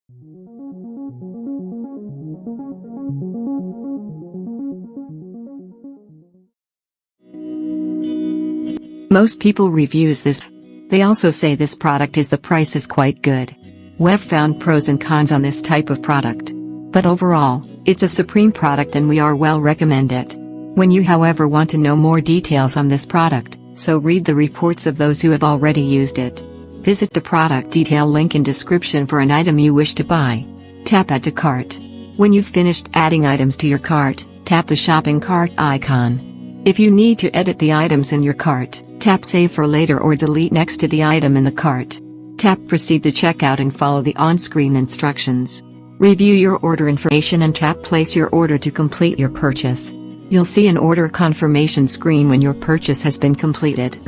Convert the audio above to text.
Most people reviews this. They also say this product is the price is quite good. We've found pros and cons on this type of product. But overall, it's a supreme product and we are well recommend it. When you however want to know more details on this product, so read the reports of those who have already used it. Visit the product detail link in description for an item you wish to buy. Tap Add to Cart. When you've finished adding items to your cart, tap the shopping cart icon. If you need to edit the items in your cart, tap Save for later or delete next to the item in the cart. Tap Proceed to checkout and follow the on-screen instructions. Review your order information and tap Place your order to complete your purchase. You'll see an order confirmation screen when your purchase has been completed.